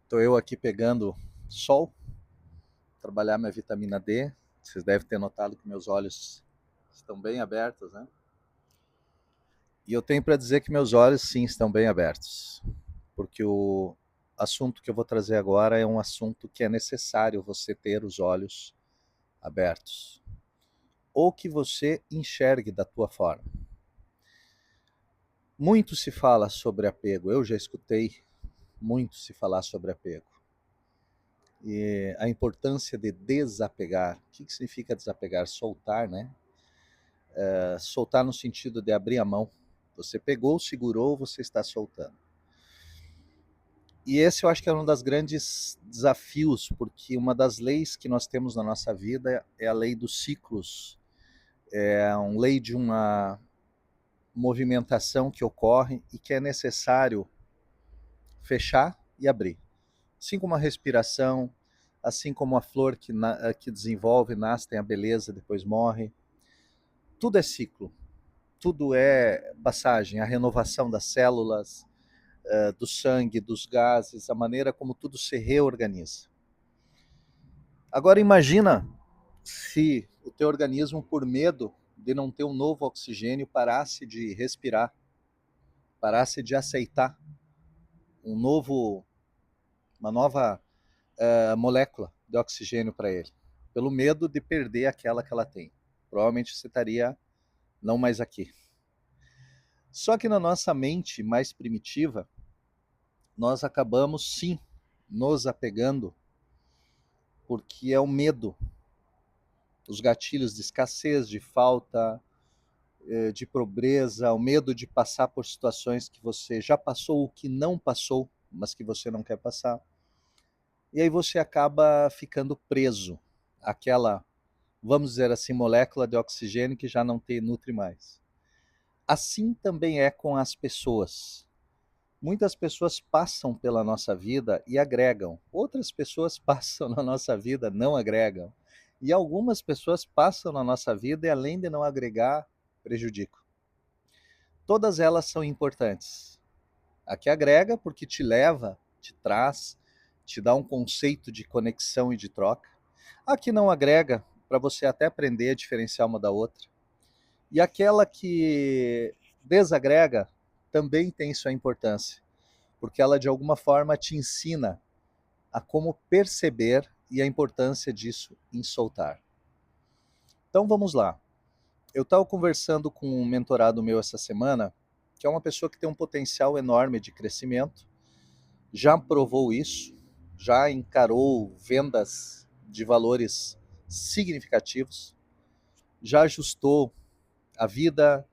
Estou eu aqui pegando sol, trabalhar minha vitamina D. Vocês devem ter notado que meus olhos estão bem abertos, né? E eu tenho para dizer que meus olhos sim estão bem abertos, porque o assunto que eu vou trazer agora é um assunto que é necessário você ter os olhos abertos, ou que você enxergue da tua forma. Muito se fala sobre apego, eu já escutei muito se falar sobre apego. E a importância de desapegar. O que significa desapegar? Soltar, né? Soltar no sentido de abrir a mão. Você pegou, segurou, você está soltando. E esse eu acho que é um dos grandes desafios, porque uma das leis que nós temos na nossa vida é a lei dos ciclos. É uma lei de uma movimentação que ocorre e que é necessário fechar e abrir. Assim como a respiração, assim como a flor que desenvolve, nasce, tem a beleza, depois morre. Tudo é ciclo, tudo é passagem, a renovação das células, do sangue, dos gases, a maneira como tudo se reorganiza. Agora imagina se o teu organismo, por medo de não ter um novo oxigênio, parasse de respirar, parasse de aceitar uma nova molécula de oxigênio para ele, pelo medo de perder aquela que ela tem. Provavelmente você estaria não mais aqui. Só que na nossa mente mais primitiva, nós acabamos sim nos apegando, porque é o medo, os gatilhos de escassez, de falta, de pobreza, o medo de passar por situações que você já passou ou que não passou, mas que você não quer passar. E aí você acaba ficando preso àquela, vamos dizer assim, molécula de oxigênio que já não te nutre mais. Assim também é com as pessoas. Muitas pessoas passam pela nossa vida e agregam. Outras pessoas passam na nossa vida, não agregam. E algumas pessoas passam na nossa vida e, além de não agregar, prejudicam. Todas elas são importantes. A que agrega, porque te leva, te traz, te dá um conceito de conexão e de troca. A que não agrega, para você até aprender a diferenciar uma da outra. E aquela que desagrega também tem sua importância, porque ela de alguma forma te ensina a como perceber e a importância disso em soltar. Então vamos lá. Eu estava conversando com um mentorado meu essa semana, que é uma pessoa que tem um potencial enorme de crescimento, já provou isso, já encarou vendas de valores significativos, já ajustou a vida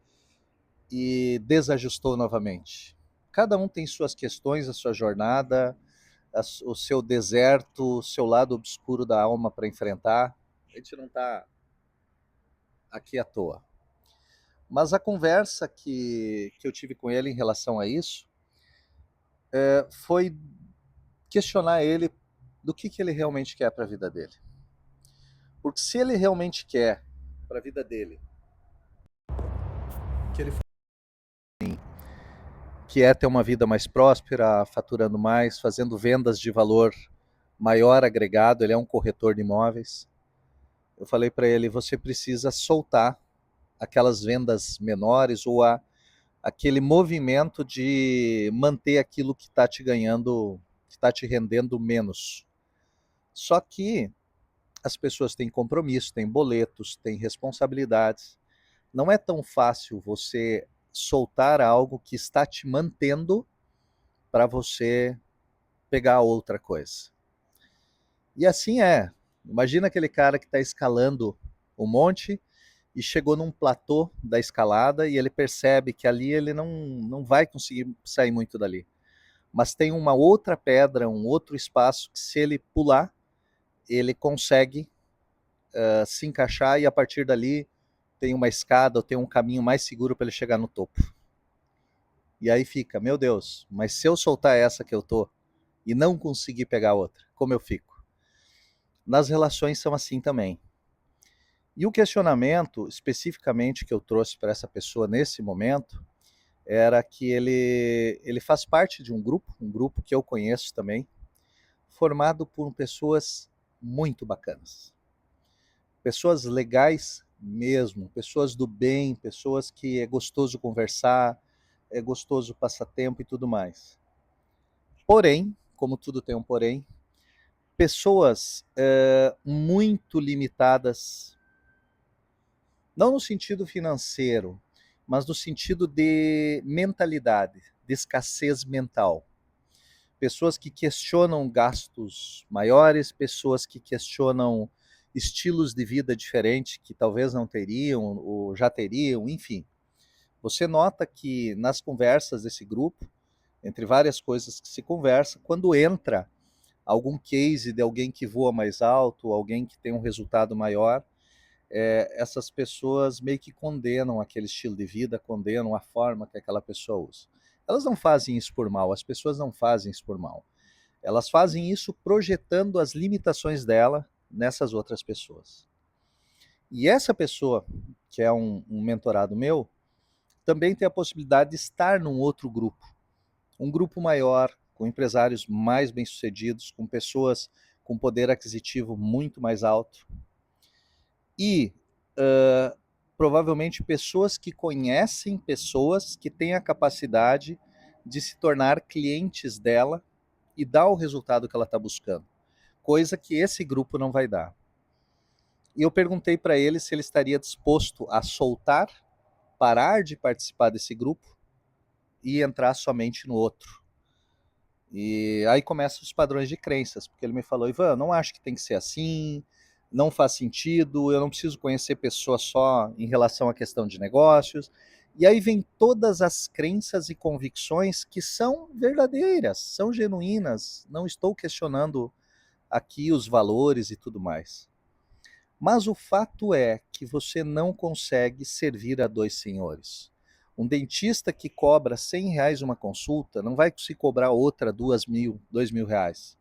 e desajustou novamente. Cada um tem suas questões, a sua jornada, o seu deserto, o seu lado obscuro da alma para enfrentar. A gente não está aqui à toa. Mas a conversa que eu tive com ele em relação a isso foi questionar ele do que ele realmente quer para a vida dele. Porque se ele realmente quer para a vida dele, que ele que é ter uma vida mais próspera, faturando mais, fazendo vendas de valor maior agregado, ele é um corretor de imóveis. Eu falei para ele, você precisa soltar aquelas vendas menores ou aquele movimento de manter aquilo que está te ganhando, que está te rendendo menos. Só que as pessoas têm compromisso, têm boletos, têm responsabilidades. Não é tão fácil você soltar algo que está te mantendo para você pegar outra coisa. E assim é. Imagina aquele cara que está escalando o monte e chegou num platô da escalada e ele percebe que ali ele não vai conseguir sair muito dali. Mas tem uma outra pedra, um outro espaço que se ele pular, ele consegue se encaixar e a partir dali tem uma escada ou tem um caminho mais seguro para ele chegar no topo. E aí fica, meu Deus, mas se eu soltar essa que eu tô e não conseguir pegar outra, como eu fico? Nas relações são assim também. E o questionamento especificamente que eu trouxe para essa pessoa nesse momento era que ele faz parte de um grupo que eu conheço também, formado por pessoas muito bacanas. Pessoas legais mesmo, pessoas do bem, pessoas que é gostoso conversar, é gostoso passar tempo e tudo mais. Porém, como tudo tem um porém, pessoas muito limitadas, não no sentido financeiro, mas no sentido de mentalidade, de escassez mental. Pessoas que questionam gastos maiores, pessoas que questionam estilos de vida diferentes que talvez não teriam ou já teriam, enfim. Você nota que nas conversas desse grupo, entre várias coisas que se conversa, quando entra algum case de alguém que voa mais alto, alguém que tem um resultado maior, essas pessoas meio que condenam aquele estilo de vida, condenam a forma que aquela pessoa usa. Elas não fazem isso por mal, as pessoas não fazem isso por mal. Elas fazem isso projetando as limitações dela nessas outras pessoas. E essa pessoa, que é um mentorado meu, também tem a possibilidade de estar num outro grupo. Um grupo maior, com empresários mais bem-sucedidos, com pessoas com poder aquisitivo muito mais alto. E provavelmente pessoas que conhecem pessoas que têm a capacidade de se tornar clientes dela e dar o resultado que ela está buscando. Coisa que esse grupo não vai dar. E eu perguntei para ele se ele estaria disposto a soltar, parar de participar desse grupo e entrar somente no outro. E aí começam os padrões de crenças, porque ele me falou: Ivan, não acho que tem que ser assim, não faz sentido, eu não preciso conhecer pessoas só em relação à questão de negócios. E aí vem todas as crenças e convicções que são verdadeiras, são genuínas, não estou questionando aqui os valores e tudo mais. Mas o fato é que você não consegue servir a dois senhores. Um dentista que cobra R$ 100 uma consulta não vai se cobrar outra R$ 2.000.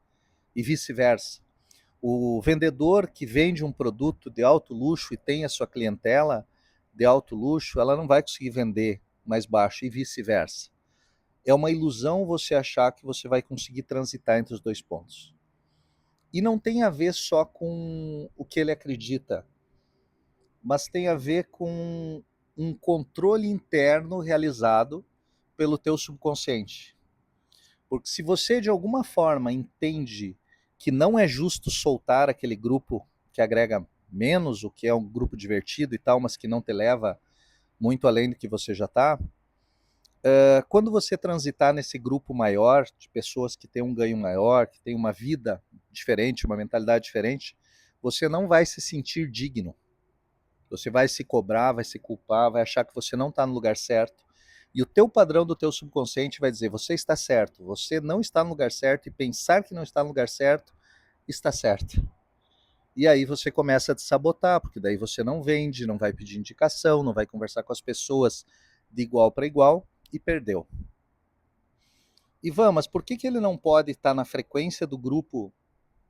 E vice-versa. O vendedor que vende um produto de alto luxo e tem a sua clientela de alto luxo, ela não vai conseguir vender mais baixo e vice-versa. É uma ilusão você achar que você vai conseguir transitar entre os dois pontos. E não tem a ver só com o que ele acredita, mas tem a ver com um controle interno realizado pelo teu subconsciente. Porque se você de alguma forma entende que não é justo soltar aquele grupo que agrega menos, o que é um grupo divertido e tal, mas que não te leva muito além do que você já está, quando você transitar nesse grupo maior de pessoas que têm um ganho maior, que têm uma vida diferente, uma mentalidade diferente, você não vai se sentir digno. Você vai se cobrar, vai se culpar, vai achar que você não está no lugar certo. E o teu padrão do teu subconsciente vai dizer, você está certo, você não está no lugar certo, e pensar que não está no lugar certo, está certo. E aí você começa a te sabotar, porque daí você não vende, não vai pedir indicação, não vai conversar com as pessoas de igual para igual, e perdeu. Ivan, mas por que ele não pode estar na frequência do grupo,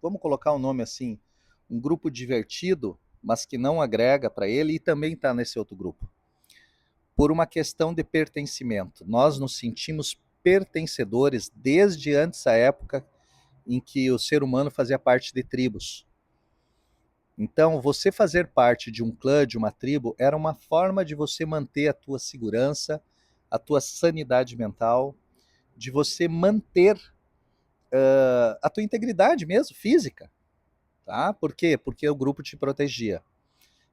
vamos colocar o nome assim, um grupo divertido, mas que não agrega para ele e também está nesse outro grupo? Por uma questão de pertencimento. Nós nos sentimos pertencedores desde antes da época em que o ser humano fazia parte de tribos. Então, você fazer parte de um clã, de uma tribo, era uma forma de você manter a tua segurança, a tua sanidade mental, de você manter a tua integridade mesmo, física. Tá? Por quê? Porque o grupo te protegia.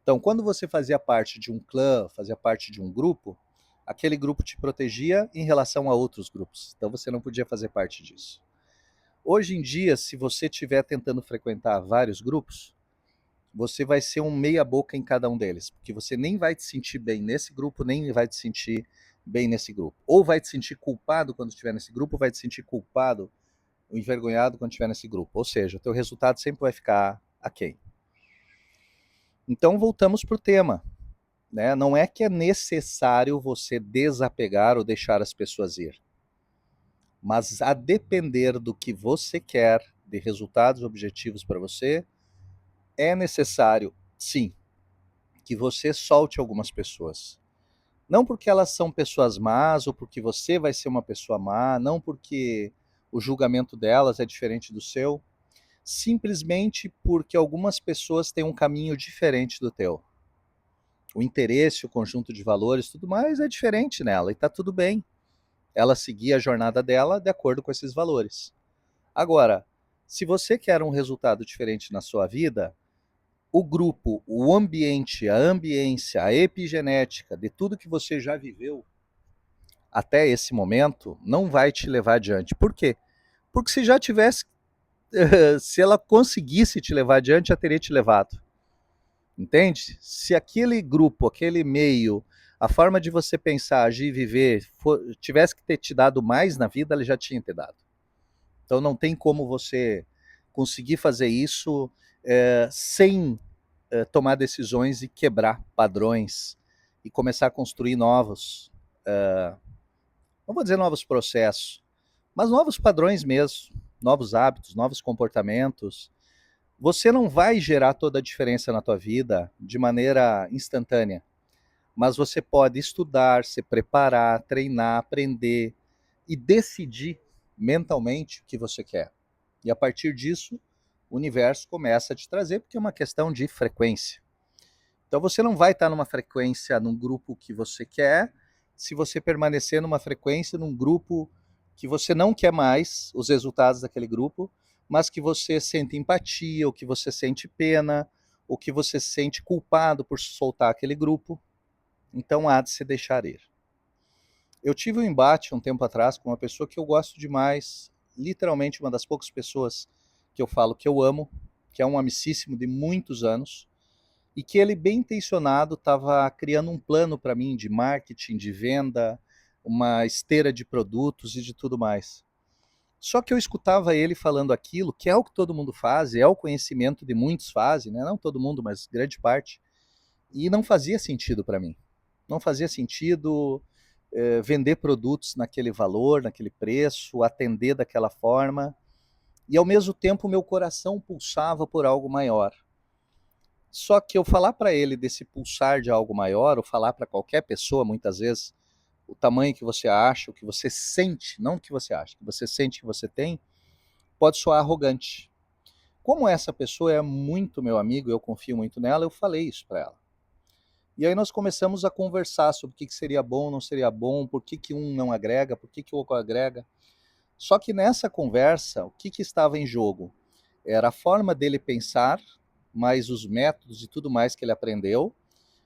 Então, quando você fazia parte de um clã, fazia parte de um grupo, aquele grupo te protegia em relação a outros grupos. Então, você não podia fazer parte disso. Hoje em dia, se você estiver tentando frequentar vários grupos, você vai ser um meia-boca em cada um deles, porque você nem vai te sentir bem nesse grupo, nem vai te sentir bem nesse grupo. Ou vai te sentir culpado quando estiver nesse grupo, ou vai te sentir culpado ou envergonhado quando estiver nesse grupo. Ou seja, o teu resultado sempre vai ficar aquém. Então, voltamos para o tema. Né? Não é que é necessário você desapegar ou deixar as pessoas ir. Mas a depender do que você quer, de resultados objetivos para você, é necessário, sim, que você solte algumas pessoas. Não porque elas são pessoas más ou porque você vai ser uma pessoa má, não porque o julgamento delas é diferente do seu, simplesmente porque algumas pessoas têm um caminho diferente do teu. O interesse, o conjunto de valores, tudo mais é diferente nela e está tudo bem. Ela seguir a jornada dela de acordo com esses valores. Agora, se você quer um resultado diferente na sua vida, o grupo, o ambiente, a ambiência, a epigenética de tudo que você já viveu até esse momento não vai te levar adiante. Por quê? Porque se já tivesse, se ela conseguisse te levar adiante, já teria te levado. Entende? Se aquele grupo, aquele meio, a forma de você pensar, agir e viver, tivesse que ter te dado mais na vida, ele já tinha te dado. Então não tem como você conseguir fazer isso sem tomar decisões e quebrar padrões e começar a construir novos, não vou dizer novos processos, mas novos padrões mesmo, novos hábitos, novos comportamentos. Você não vai gerar toda a diferença na tua vida de maneira instantânea, mas você pode estudar, se preparar, treinar, aprender e decidir mentalmente o que você quer. E a partir disso, o universo começa a te trazer, porque é uma questão de frequência. Então você não vai estar numa frequência num grupo que você quer, se você permanecer numa frequência num grupo que você não quer mais os resultados daquele grupo, mas que você sente empatia, ou que você sente pena, ou que você se sente culpado por soltar aquele grupo. Então há de se deixar ir. Eu tive um embate um tempo atrás com uma pessoa que eu gosto demais, literalmente uma das poucas pessoas que eu falo que eu amo, que é um amicíssimo de muitos anos, e que ele, bem intencionado, estava criando um plano para mim de marketing, de venda, uma esteira de produtos e de tudo mais. Só que eu escutava ele falando aquilo, que é o que todo mundo faz, é o conhecimento de muitos fazem, né? Não todo mundo, mas grande parte, e não fazia sentido para mim. Não fazia sentido vender produtos naquele valor, naquele preço, atender daquela forma, e ao mesmo tempo meu coração pulsava por algo maior. Só que eu falar para ele desse pulsar de algo maior, ou falar para qualquer pessoa, muitas vezes, o tamanho que você acha, o que você sente, não o que você acha, o que você sente que você tem, pode soar arrogante. Como essa pessoa é muito meu amigo, eu confio muito nela, eu falei isso para ela. E aí nós começamos a conversar sobre o que seria bom, não seria bom, por que um não agrega, por que o outro agrega. Só que nessa conversa, o que estava em jogo? Era a forma dele pensar, mais os métodos e tudo mais que ele aprendeu,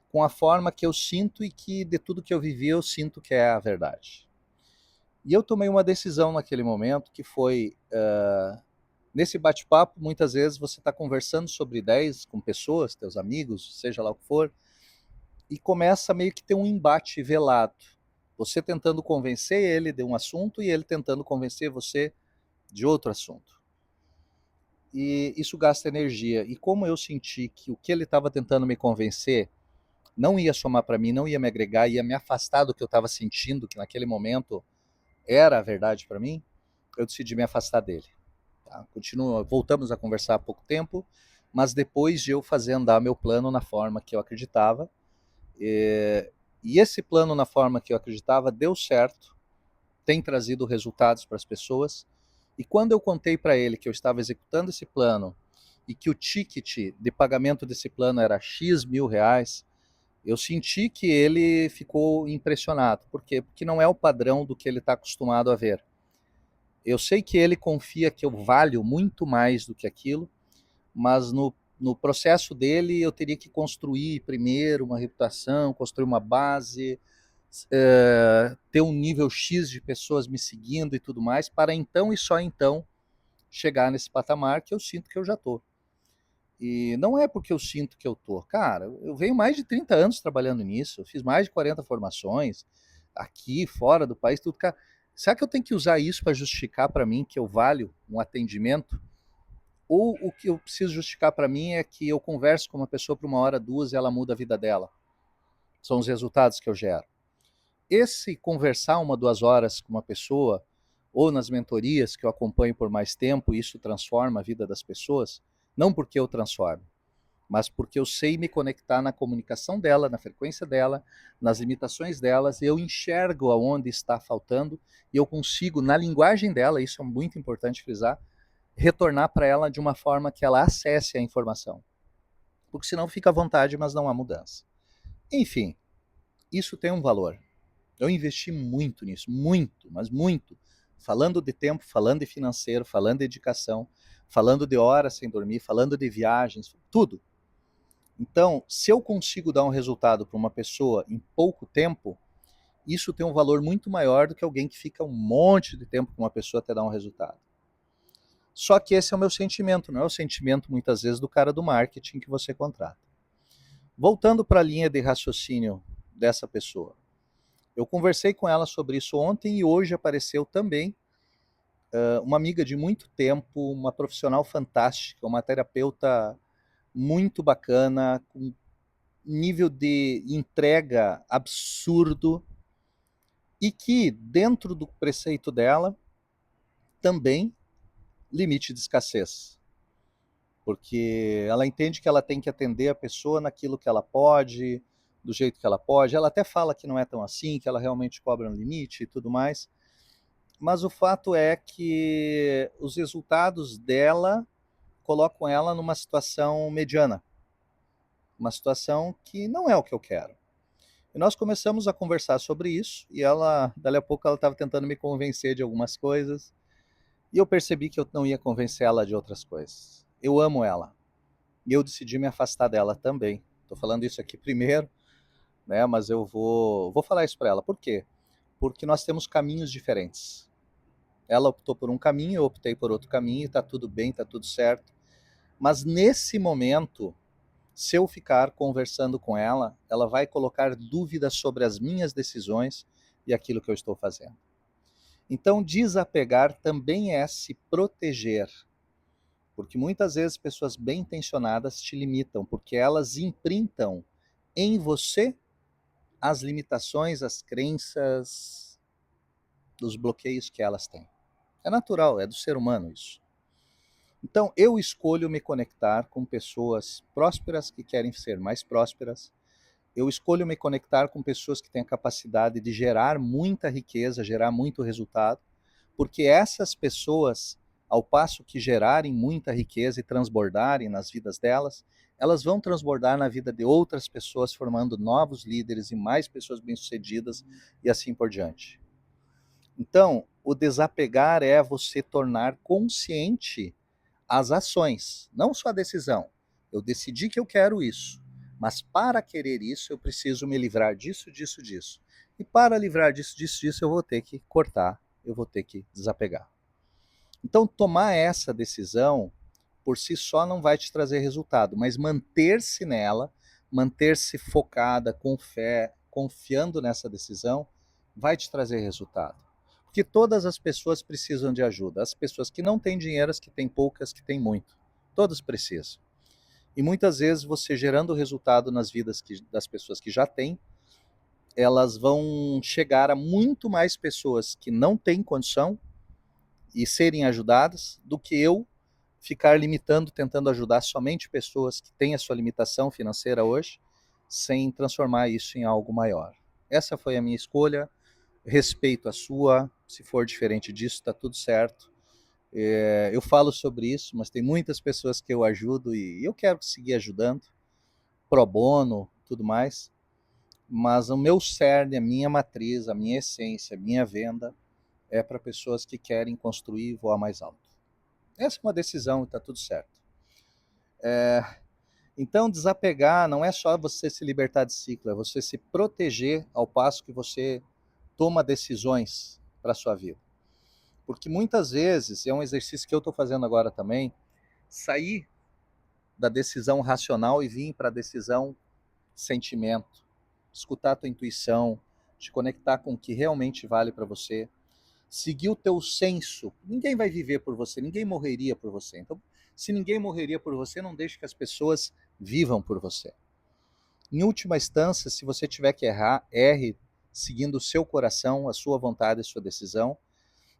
com a forma que eu sinto e que de tudo que eu vivi eu sinto que é a verdade. E eu tomei uma decisão naquele momento que foi, nesse bate-papo, muitas vezes você está conversando sobre ideias com pessoas, teus amigos, seja lá o que for, e começa meio que ter um embate velado. Você tentando convencer ele de um assunto e ele tentando convencer você de outro assunto. E isso gasta energia. E como eu senti que o que ele estava tentando me convencer não ia somar para mim, não ia me agregar, ia me afastar do que eu estava sentindo, que naquele momento era a verdade para mim, eu decidi me afastar dele. Tá? Voltamos a conversar há pouco tempo, mas depois de eu fazer andar meu plano na forma que eu acreditava, e esse plano na forma que eu acreditava deu certo, tem trazido resultados para as pessoas, e quando eu contei para ele que eu estava executando esse plano, e que o ticket de pagamento desse plano era X mil reais, eu senti que ele ficou impressionado. Por quê? Porque não é o padrão do que ele está acostumado a ver. Eu sei que ele confia que eu valho muito mais do que aquilo, mas no processo dele eu teria que construir primeiro uma reputação, construir uma base, ter um nível X de pessoas me seguindo e tudo mais, para então e só então chegar nesse patamar que eu sinto que eu já estou. E não é porque eu sinto que eu tô. Cara, eu venho mais de 30 anos trabalhando nisso, eu fiz mais de 40 formações, aqui, fora do país, tudo. Cara, será que eu tenho que usar isso para justificar para mim que eu valho um atendimento? Ou o que eu preciso justificar para mim é que eu converso com uma pessoa por uma hora, duas, e ela muda a vida dela? São os resultados que eu gero. Esse conversar uma, 2 horas com uma pessoa, ou nas mentorias que eu acompanho por mais tempo, isso transforma a vida das pessoas, não porque eu transformo, mas porque eu sei me conectar na comunicação dela, na frequência dela, nas limitações delas, eu enxergo aonde está faltando e eu consigo, na linguagem dela, isso é muito importante frisar, retornar para ela de uma forma que ela acesse a informação. Porque senão fica à vontade, mas não há mudança. Enfim, isso tem um valor. Eu investi muito nisso, muito, mas muito. Falando de tempo, falando de financeiro, falando de dedicação, falando de horas sem dormir, falando de viagens, tudo. Então, se eu consigo dar um resultado para uma pessoa em pouco tempo, isso tem um valor muito maior do que alguém que fica um monte de tempo com uma pessoa até dar um resultado. Só que esse é o meu sentimento, não é o sentimento muitas vezes do cara do marketing que você contrata. Voltando para a linha de raciocínio dessa pessoa. Eu conversei com ela sobre isso ontem e hoje apareceu também uma amiga de muito tempo, uma profissional fantástica, uma terapeuta muito bacana, com nível de entrega absurdo e que, dentro do preceito dela, também limite de escassez. Porque ela entende que ela tem que atender a pessoa naquilo que ela pode, do jeito que ela pode. Ela até fala que não é tão assim, que ela realmente cobra um limite e tudo mais. Mas o fato é que os resultados dela colocam ela numa situação mediana, uma situação que não é o que eu quero. E nós começamos a conversar sobre isso, e ela, dali a pouco, ela estava tentando me convencer de algumas coisas, e eu percebi que eu não ia convencer ela de outras coisas. Eu amo ela, e eu decidi me afastar dela também. Estou falando isso aqui primeiro, né? Mas eu vou falar isso para ela. Por quê? Porque nós temos caminhos diferentes. Ela optou por um caminho, eu optei por outro caminho, está tudo bem, está tudo certo. Mas nesse momento, se eu ficar conversando com ela, ela vai colocar dúvidas sobre as minhas decisões e aquilo que eu estou fazendo. Então, desapegar também é se proteger, porque muitas vezes pessoas bem intencionadas te limitam, porque elas imprintam em você as limitações, as crenças, os bloqueios que elas têm. É natural, é do ser humano isso. Então, eu escolho me conectar com pessoas prósperas que querem ser mais prósperas. Eu escolho me conectar com pessoas que têm a capacidade de gerar muita riqueza, gerar muito resultado, porque essas pessoas, ao passo que gerarem muita riqueza e transbordarem nas vidas delas, elas vão transbordar na vida de outras pessoas, formando novos líderes e mais pessoas bem-sucedidas e assim por diante. Então, o desapegar é você tornar consciente as ações, não só a decisão. Eu decidi que eu quero isso, mas para querer isso eu preciso me livrar disso, disso, disso. E para livrar disso, disso, disso, eu vou ter que cortar, eu vou ter que desapegar. Então, tomar essa decisão por si só não vai te trazer resultado, mas manter-se nela, manter-se focada, com fé, confiando nessa decisão, vai te trazer resultado. Porque todas as pessoas precisam de ajuda. As pessoas que não têm dinheiro, as que têm poucas, que têm muito. Todas precisam. E muitas vezes você gerando resultado nas vidas das pessoas que já têm, elas vão chegar a muito mais pessoas que não têm condição e serem ajudadas do que eu ficar limitando, tentando ajudar somente pessoas que têm a sua limitação financeira hoje, sem transformar isso em algo maior. Essa foi a minha escolha, respeito a sua, se for diferente disso, está tudo certo. Eu falo sobre isso, mas tem muitas pessoas que eu ajudo e eu quero seguir ajudando, pro bono, tudo mais, mas o meu cerne, a minha matriz, a minha essência, a minha venda é para pessoas que querem construir e voar mais alto. Essa é uma decisão e está tudo certo. Então, desapegar não é só você se libertar de ciclo, é você se proteger ao passo que você toma decisões para a sua vida. Porque muitas vezes, é um exercício que eu estou fazendo agora também, sair da decisão racional e vir para a decisão sentimento, escutar a tua intuição, te conectar com o que realmente vale para você, seguir o teu senso. Ninguém vai viver por você, ninguém morreria por você. Então, se ninguém morreria por você, não deixe que as pessoas vivam por você. Em última instância, se você tiver que errar, erre seguindo o seu coração, a sua vontade, a sua decisão,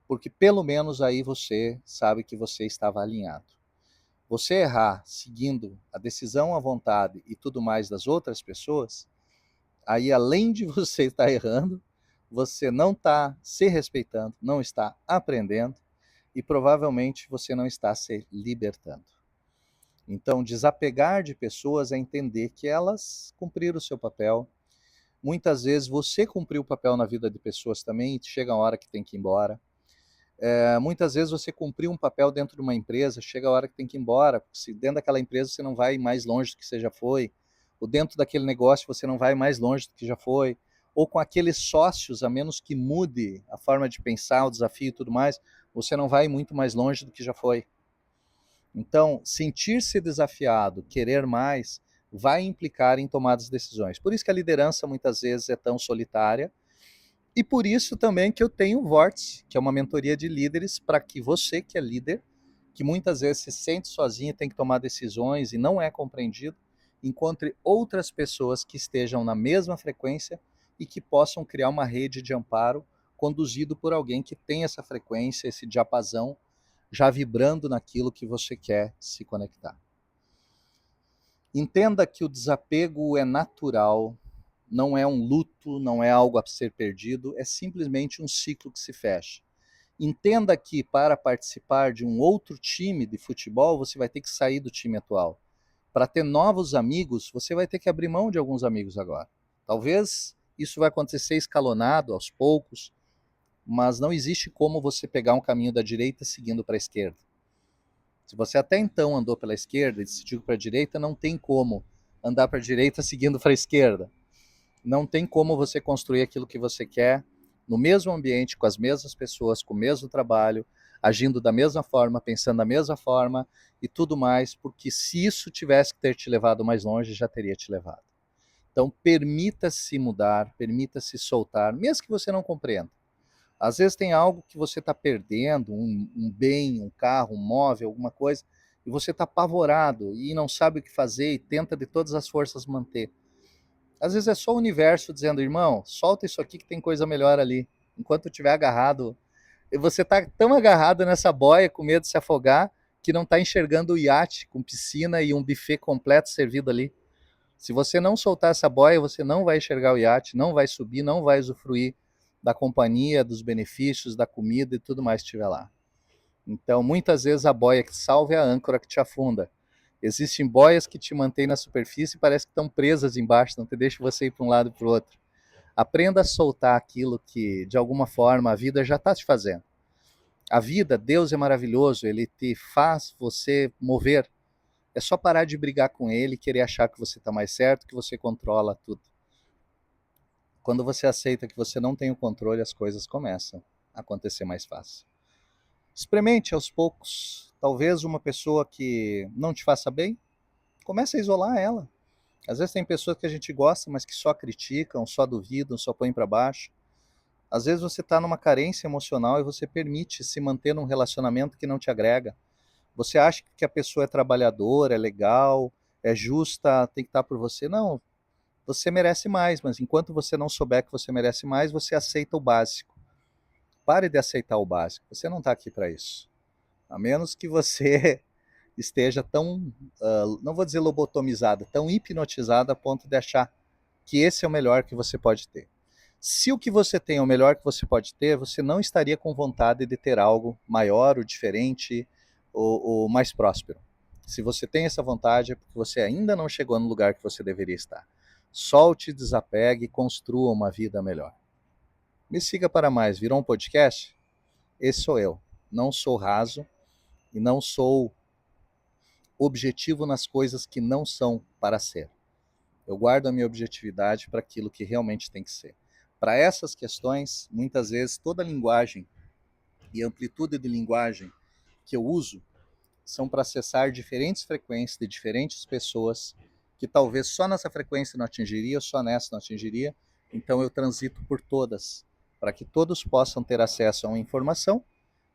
porque pelo menos aí você sabe que você estava alinhado. Você errar seguindo a decisão, a vontade e tudo mais das outras pessoas, aí além de você estar errando, você não está se respeitando, não está aprendendo e provavelmente você não está se libertando. Então, desapegar de pessoas é entender que elas cumpriram o seu papel. Muitas vezes você cumpriu o papel na vida de pessoas também e chega a hora que tem que ir embora. Muitas vezes você cumpriu um papel dentro de uma empresa, chega a hora que tem que ir embora, porque se dentro daquela empresa você não vai mais longe do que você já foi, ou dentro daquele negócio você não vai mais longe do que já foi, ou com aqueles sócios, a menos que mude a forma de pensar, o desafio e tudo mais, você não vai muito mais longe do que já foi. Então, sentir-se desafiado, querer mais, vai implicar em tomadas de decisões. Por isso que a liderança muitas vezes é tão solitária, e por isso também que eu tenho o Vórtice, que é uma mentoria de líderes, para que você que é líder, que muitas vezes se sente sozinho, tem que tomar decisões e não é compreendido, encontre outras pessoas que estejam na mesma frequência e que possam criar uma rede de amparo conduzido por alguém que tem essa frequência, esse diapasão, já vibrando naquilo que você quer se conectar. Entenda que o desapego é natural, não é um luto, não é algo a ser perdido, é simplesmente um ciclo que se fecha. Entenda que para participar de um outro time de futebol, você vai ter que sair do time atual. Para ter novos amigos, você vai ter que abrir mão de alguns amigos agora. Talvez isso vai acontecer escalonado, aos poucos, mas não existe como você pegar um caminho da direita seguindo para a esquerda. Se você até então andou pela esquerda e decidiu para a direita, não tem como andar para a direita seguindo para a esquerda. Não tem como você construir aquilo que você quer no mesmo ambiente, com as mesmas pessoas, com o mesmo trabalho, agindo da mesma forma, pensando da mesma forma e tudo mais, porque se isso tivesse que ter te levado mais longe, já teria te levado. Então, permita-se mudar, permita-se soltar, mesmo que você não compreenda. Às vezes tem algo que você está perdendo, um bem, um carro, um móvel, alguma coisa, e você está apavorado e não sabe o que fazer e tenta de todas as forças manter. Às vezes é só o universo dizendo, irmão, solta isso aqui que tem coisa melhor ali. Enquanto eu estiver agarrado, e você está tão agarrado nessa boia com medo de se afogar que não está enxergando o iate com piscina e um buffet completo servido ali. Se você não soltar essa boia, você não vai enxergar o iate, não vai subir, não vai usufruir da companhia, dos benefícios, da comida e tudo mais que estiver lá. Então, muitas vezes a boia que te salva é a âncora que te afunda. Existem boias que te mantêm na superfície e parece que estão presas embaixo, não te deixam você ir para um lado e para o outro. Aprenda a soltar aquilo que, de alguma forma, a vida já está te fazendo. A vida, Deus é maravilhoso, Ele te faz você mover. É só parar de brigar com Ele, querer achar que você está mais certo, que você controla tudo. Quando você aceita que você não tem o controle, as coisas começam a acontecer mais fácil. Experimente aos poucos. Talvez uma pessoa que não te faça bem, comece a isolar ela. Às vezes tem pessoas que a gente gosta, mas que só criticam, só duvidam, só põem para baixo. Às vezes você está numa carência emocional e você permite se manter num relacionamento que não te agrega. Você acha que a pessoa é trabalhadora, é legal, é justa, tem que estar por você. Não, você merece mais, mas enquanto você não souber que você merece mais, você aceita o básico. Pare de aceitar o básico. Você não está aqui para isso. A menos que você esteja tão, não vou dizer lobotomizada, tão hipnotizada a ponto de achar que esse é o melhor que você pode ter. Se o que você tem é o melhor que você pode ter, você não estaria com vontade de ter algo maior, ou diferente, ou mais próspero. Se você tem essa vontade, é porque você ainda não chegou no lugar que você deveria estar. Solte, desapegue e construa uma vida melhor. Me siga para mais. Virou um podcast? Esse sou eu. Não sou raso e não sou objetivo nas coisas que não são para ser. Eu guardo a minha objetividade para aquilo que realmente tem que ser. Para essas questões, muitas vezes toda a linguagem e amplitude de linguagem que eu uso são para acessar diferentes frequências de diferentes pessoas que talvez só nessa frequência não atingiria, ou só nessa não atingiria. Então eu transito por todas, para que todos possam ter acesso a uma informação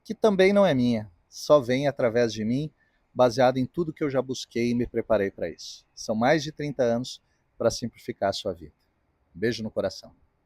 que também não é minha, só vem através de mim, baseado em tudo que eu já busquei e me preparei para isso. São mais de 30 anos para simplificar a sua vida. Um beijo no coração.